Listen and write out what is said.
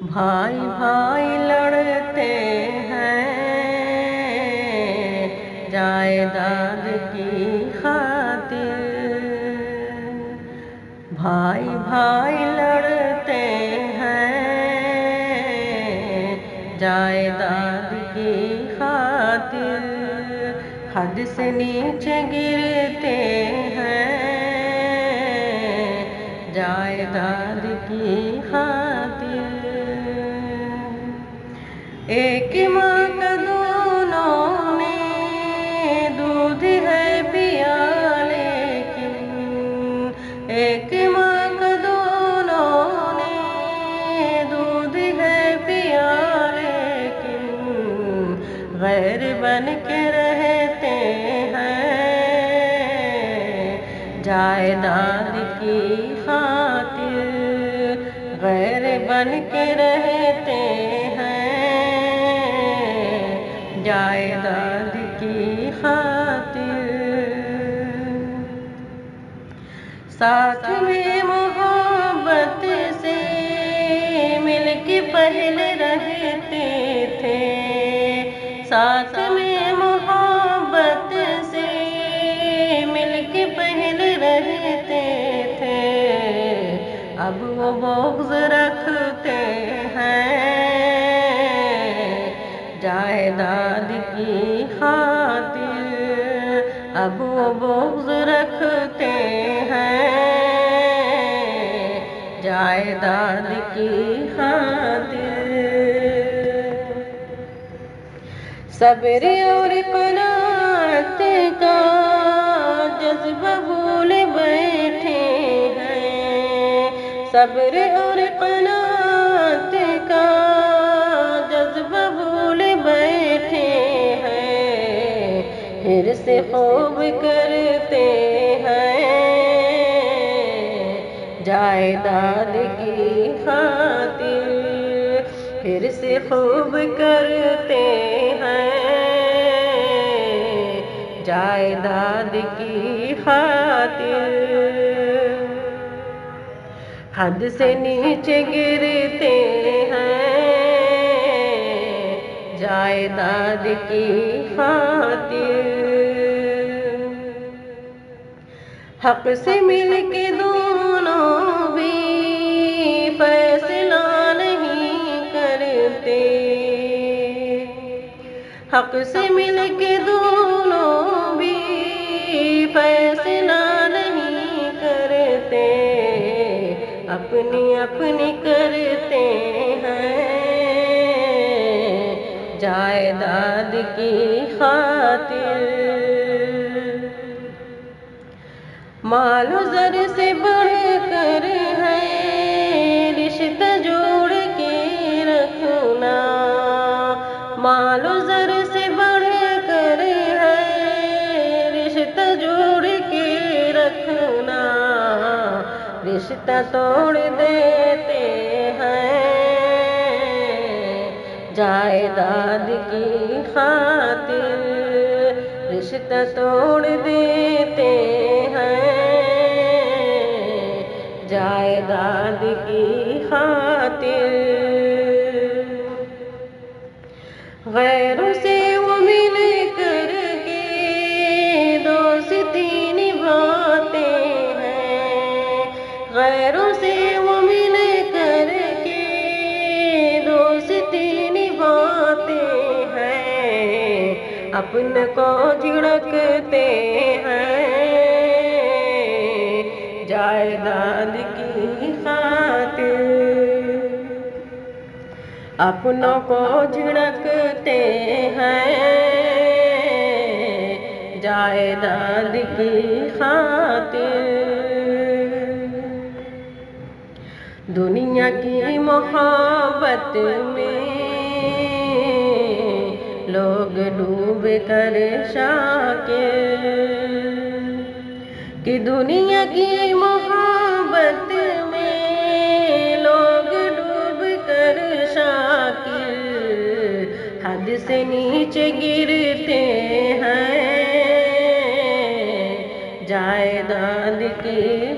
بھائی بھائی لڑتے ہیں جائیداد کی خاطر، بھائی بھائی لڑتے ہیں جائیداد کی خاطر، حد سے نیچے گرتے ہیں جائیداد کی خاطر۔ ایک ماں کا دونوں نے دودھ ہے پیا، لیکن ایک ماں کا دونوں نے دودھ ہے پیا، لیکن غیر بن کے رہتے ہیں جائیداد کی خاطر، غیر بن کے رہتے ہیں جائیداد کی خاطر۔ ساتھ میں محبت سے مل کے پہلے رہتے تھے، ساتھ میں محبت سے مل کے پہلے رہتے تھے، اب وہ بغض رکھتے ہیں جائیداد کی خاطر، اب وہ بغض رکھتے ہیں جائیداد کی خاطر۔ صبر اور قناعت کا جذبہ بھول بیٹھے ہیں، صبر اور قناعت کا جذبہ بھول بیٹھے ہیں، حرص خوب کرتے ہیں جائیداد کی خاطر، حرص خوب کرتے ہیں جائیداد کی خاطر، حد سے نیچے گرتے ہیں جائیداد کی خاطر، حق سے مل کے دونوں بھی فیصلہ نہیں کرتے، حق سے مل کے دونوں بھی فیصلہ نہیں کرتے، اپنی اپنی کرتے ہیں جائیداد کی خاطر، مال و زر سے بڑھ کر ہے رشتہ جوڑ کے رکھنا، مال و زر سے بڑھ کر ہے رشتہ جوڑ کے رکھنا، رشتہ توڑ دیتے ہیں جائیداد کی خاطر، رشتہ توڑ دیتے ہیں جائیداد کی خاطر، غیروں سے وہ مل کر کے دوستی نبھاتے ہیں، غیروں سے وہ مل کر کے دوستی نبھاتے ہیں، اپن کو جھڑکتے ہیں جائیداد کی خاطر، اپنوں کو جھڑکتے ہیں جائیداد کی خاطر، دنیا کی محبت میں لوگ ڈوب کر شاکر، کہ دنیا کی محبت میں لوگ ڈوب کر شاکر، حد سے نیچے گرتے ہیں جائیداد کی